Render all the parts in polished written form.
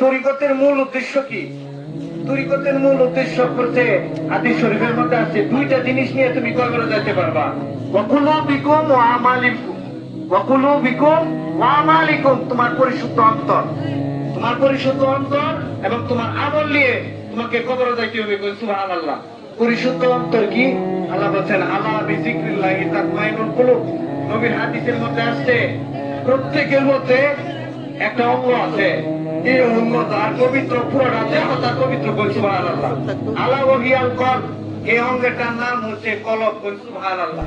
তরিকতের মূল উদ্দেশ্য কি? তরিকতের মূল উদ্দেশ্য করতে হাদিস শরীফের মধ্যে আছে দুইটা জিনিস নিয়ে তুমি কবরে যেতে পারবা। ওয়াকুলু বিকুম ওয়া আমালিকুম, ওয়াকুলু বিকুম ওয়া আমালিকুম, তোমার পরিশুদ্ধ অন্তর, তোমার পরিশুদ্ধ অন্তর এবং তোমার আমল নিয়ে তোমাকে কবরে যাইতে হবে। সুবহানাল্লাহ। পরিশুদ্ধ অন্তর কি? আল্লাহ বলেন আলা বিযিকরিল্লাহি তাতমাইনুল কুলুব। নবীর হাদিসের মধ্যে আসছে প্রত্যেকের মধ্যে একটা অঙ্গ আছে, এই অঙ্গ তার পবিত্র, পুরোটা দেহ তার পবিত্র। সুবহানাল্লাহ। আলা ওয়াহিয়াল কলব, এই অঙ্গেরটার নাম হচ্ছে কলব। সুবহানাল্লাহ।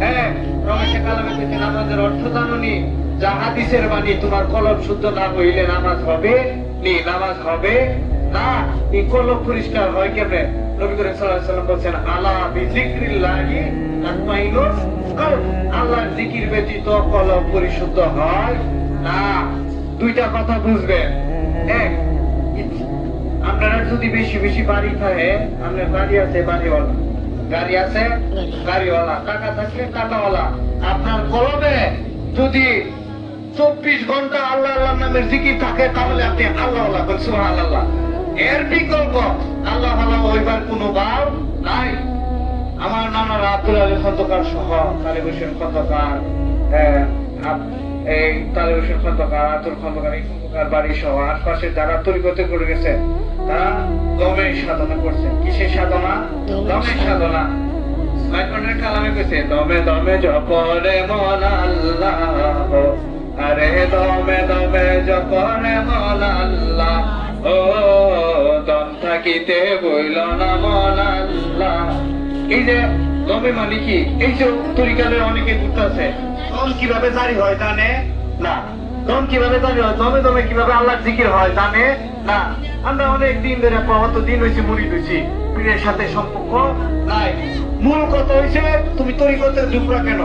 হ্যাঁ, রমেশে কালামে বলেছে নামাজের অর্থ জানুনি, যা হাদিসের বাণী, তোমার কলব শুদ্ধ না হইলে নামাজ হবে নি, নামাজ হবে না। এই কলব পরিষ্কার হয় কেমনে? নবী করিম সাল্লাল্লাহু আলাইহি ওয়াসাল্লাম বলেছেন আলা বিযিকরিল্লাহি তাতমাইনুল কলব, আল্লাহর জিকির ব্যতীত কলব পরিশুদ্ধ হয় না। দুইটা কথা বুঝবেন। এক, আপনারা যদি বেশি বেশি বাড়ি থাকে, আপনার বাড়ি আছে বাড়িওয়ালা, গাড়ি আছে গাড়িওয়ালা, টাকা থাকলে টাকাওয়ালা, আপনার কলবে যদি 24 ঘন্টা আল্লাহ আল্লাহ নামের জিকির থাকে তাহলে আপনি আল্লাহ আল্লাহ বলছেন। সুবহানাল্লাহ। এর বিকল্প আল্লাহ আল্লাহ হইবার কোনো ভাব নাই। আমার নানারা আব্দুল আলী খন্দকার সহ তালিব হোসেন খন্দকার, এই তালিব হোসেন খন্দকার, আব্দুল খন্দকার, এই খন্দকার বাড়ি সহ আশপাশে যারা তরিকতে করে গেছে তারা দমে সাধনা করছেন। কিসের সাধনা? দমে সাধনা। মাইকনের কালামে কইছে দমে দমে জপরে মন আল্লাহ, আরে দমে দমে জপরে মন আল্লাহ, ও দম থাকিতে বইল না মন আল্লাহ। এই যে দমে মানে কি? এই যে তরিকালে অনেকে ঘুরতেছে, দম কিভাবে জারি হয় জানে না। দম কিভাবে জারি হয়, দমে দমে কিভাবে আল্লাহর জিকির হয় জানে না। আমরা অনেক দিন ধরে কত দিন হয়েছে মুড়ি হয়েছি, পীরের সাথে সম্পর্ক নাই। মূল কথা হয়েছে তুমি তরিকতের ঝুঁকরা কেন?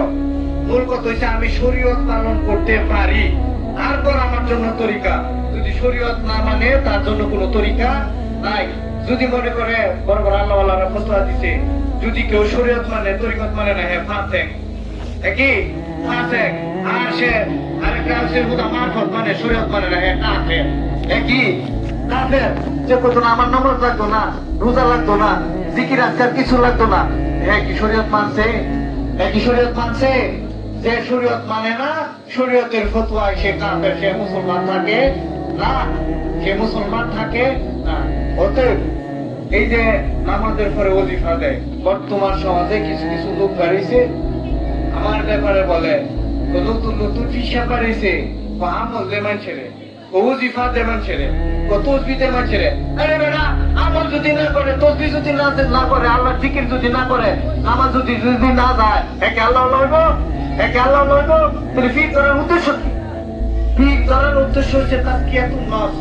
মূল কথা হয়েছে আমি শরীয়ত পালন করতে পারি, তারপর আমার জন্য তরিকা। যদি শরীয়ত না মানে তার জন্য কোনো তরিকা নাই। যদি মনে করে বড় বড় আল্লাহ আল্লাহরা ফতোয়া দিছে, যদি কেউ শরীয়ত মানে তরিকত মানে না, হ্যাঁ ফাসেক, কি ফাসেক। আর সে আরেকটা আছে হুদা মারফত মানে শরীয়ত মানে না, হ্যাঁ কাফের। কি কাফের? যে কত না আমার নামাজ লাগতো না, রোজা লাগতো না, জিকির আজকাল কিছু লাগতো না, হ্যাঁ কি শরীয়ত মানছে? একই শরীয়ত মানছে? যে শরীয়ত মানে না, শরীয়তের ফতোয়ায় সে কাফের, সে মুসলমান থাকে না, সে মুসলমান থাকে না। অতএব এই যে নামাজের পরে ওজিফা দেয়, বর্তমান সমাজে কিছু কিছু লোক বাড়িয়েছে আমার ব্যাপারে বলে নতুন নতুন ফিসা বাড়িয়েছে, আমল দেমান ছেড়ে, ওজিফা দেমান ছেড়ে, তসবি দেমান ছেড়ে। আরে বেটা, আমল যদি না করে, তসবি যদি না করে, আল্লাহ জিকির যদি না করে, নামাজ যদি না যায়, একে আল্লাহ লইব, একে আল্লাহ লইব। তাহলে ফির করার উদ্দেশ্য কি? ফির করার উদ্দেশ্য হচ্ছে তাজকিয়াতুন নফস,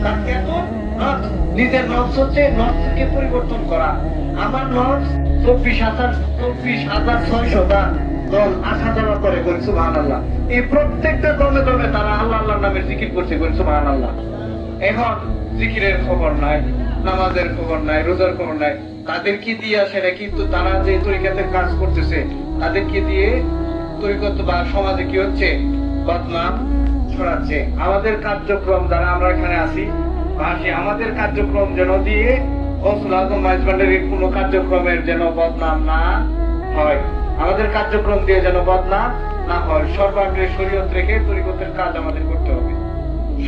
তাজকিয়াতুন নফস। নিজের নফস হচ্ছে নফসকে পরিবর্তন করা। আমার নফস 24,600টা দল আসা যাওয়া করে, বলি সুবহানাল্লাহ। এই প্রত্যেকটা দমে দমে তারা আল্লাহ আল্লাহ নামের জিকির করছে, বলি সুবহানাল্লাহ। এখন জিকিরের খবর নাই, নামাজের খবর নাই, রোজার খবর নাই। তাদেরকে দিয়ে সেটা কিন্তু তারা যে তরিকাতের কাজ করতেছে তাদেরকে দিয়ে তরিকত বা সমাজে কি হচ্ছে? বদনাম ছড়াচ্ছে। আমাদের কার্যক্রম যারা আমরা এখানে আছি, আমাদের কার্যক্রম যেন দিয়ে গৌসুল আজম মাইজভান্ডারির কোন কার্যক্রমের যেন বদনাম না হয়, আমাদের কার্যক্রম দিয়ে যেন বদনাম না হয়। সর্বাগ্রে শরীয়ত রেখে তরিকতের কাজ আমাদের করতে হবে।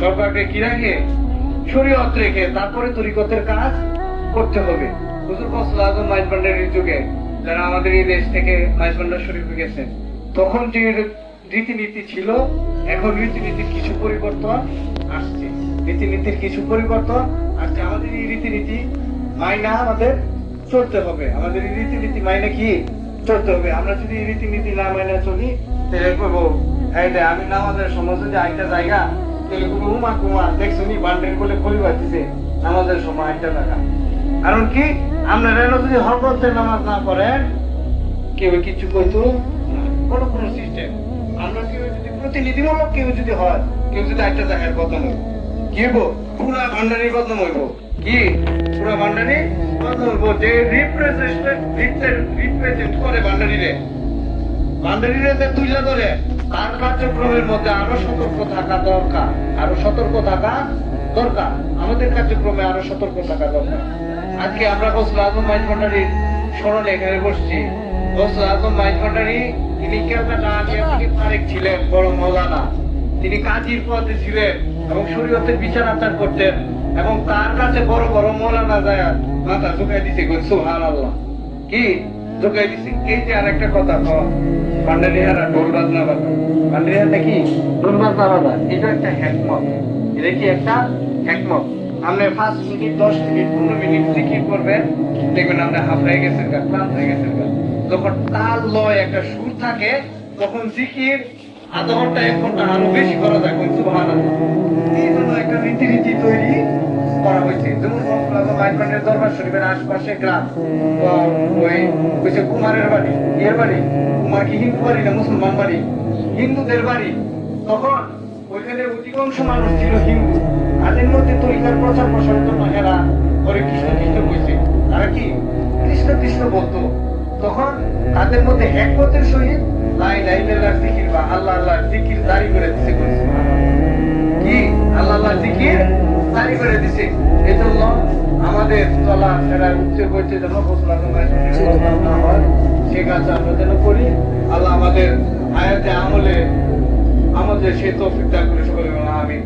সর্বাগ্রে কি রাখে? শরীয়ত রেখে তারপরে তরিকতের কাজ করতে হবে। হুজুর গৌসুল আজম মাইজভান্ডারির যুগে যারা আমাদের এই দেশ থেকে মাইজভান্ডার শরীফে গেছেন, তখন যে রীতিনীতি ছিল, এখন রীতিনীতির কিছু পরিবর্তন আসছে, রীতিনীতির কিছু পরিবর্তন আসছে। আমাদের এই রীতিনীতি মাইনা আমাদের চলতে হবে, আমাদের এই রীতিনীতি মাইনে কি চলতে হবে। আমরা যদি এই রীতিনীতি না মাইনা চলি, তাহলে করবো আমি নামাজের সময় যদি একটা জায়গা, তাহলে কোনো উমা কুমা দেখছো নি বান্ডের কোলে খড়ি বাঁধতেছে নামাজের সময় একটা জায়গা। কারণ কি? আপনারা যদি হরকতের নামাজ না করেন কেউ কিছু কইতো কোনো কোনো সিস্টেম। আমরা কেউ যদি প্রতিনিধিমূলক কেউ যদি হয়, কেউ যদি একটা জায়গায় বদনাম হইব, কি হইব? পুরা ভান্ডারির বদনাম হইব। কি পুরা ভান্ডারি বদনাম হইব? যে রিপ্রেজেন্ট করে ভান্ডারিরে, ভান্ডারিরে যে তুইলা ধরে, তার কার্যক্রমের মধ্যে আরো সতর্ক থাকা দরকার, আরো সতর্ক থাকা দরকার, আমাদের কার্যক্রমে আরো সতর্ক থাকা দরকার। আজকে আমরা গৌসুল আজম মাইজ ভান্ডারীর স্মরণে এখানে বসছি। গৌসুল আজম মাইজ ভান্ডারী তিনি ক্যালকাটা আলিয়া তারেক ছিলেন, বড় মৌলানা। তিনি কাজীর পদে ছিলেন এবং শরীয়তের বিচার আচার করতেন, এবং তার কাছে বড় বড় মৌলানা যায় মাথা ঝুঁকাই দিছে, সুবহানাল্লাহ। কি ঝুঁকাই দিছে? এই যে আরেকটা কথা, ভান্ডারিহারা ঢোল বাজনা বাজা, ভান্ডারিহারা কি ঢোল বাজনা বাজা, এটা একটা হিকমত। এটা কি একটা হিকমত। আপনি 5 মিনিট 10 মিনিট 15 মিনিট জিকির করবেন, দেখবেন আপনি হাফড়ে গেছেন, ক্লান্ত হয়ে গেছেন। যখন তাল লয় একটা সুর থাকে, তখন জিকির আধা ঘন্টা 1 ঘন্টা আরো বেশি করা যায়। সুবহানাল্লাহ। এই জন্য একটা রীতি তৈরি করা হয়েছে। যেমন মাইজভান্ডারের দরবার শরীফের আশপাশে গ্রাম, ওই হচ্ছে কুমারের বাড়ি, এর বাড়ি। কুমার কি হিন্দু বাড়ি না মুসলমান বাড়ি? হিন্দুদের বাড়ি। তখন ওইখানে অধিকাংশ মানুষ ছিল হিন্দু। তাদের মধ্যে তরিকার প্রচার প্রসারের জন্য এরা হরে কৃষ্ণ কৃষ্ণ বলছে, তারা কি কৃষ্ণ কৃষ্ণ বলতো। তখন তাদের মধ্যে হিকমতের সহিত লা ইলাহা ইল্লাল্লাহ জিকির বা আল্লাহ আল্লাহ জিকির জারি করে দিছে। কি আল্লাহ আল্লাহ জিকির জারি করে দিছে। এজন্য আমাদের চলা ফেরা উচ্চ করতে যেন সে কাজ আমরা যেন করি। আল্লাহ আমাদের আয়াতে আমলে আমাদের সে তৌফিক দান করে সকলে। আমি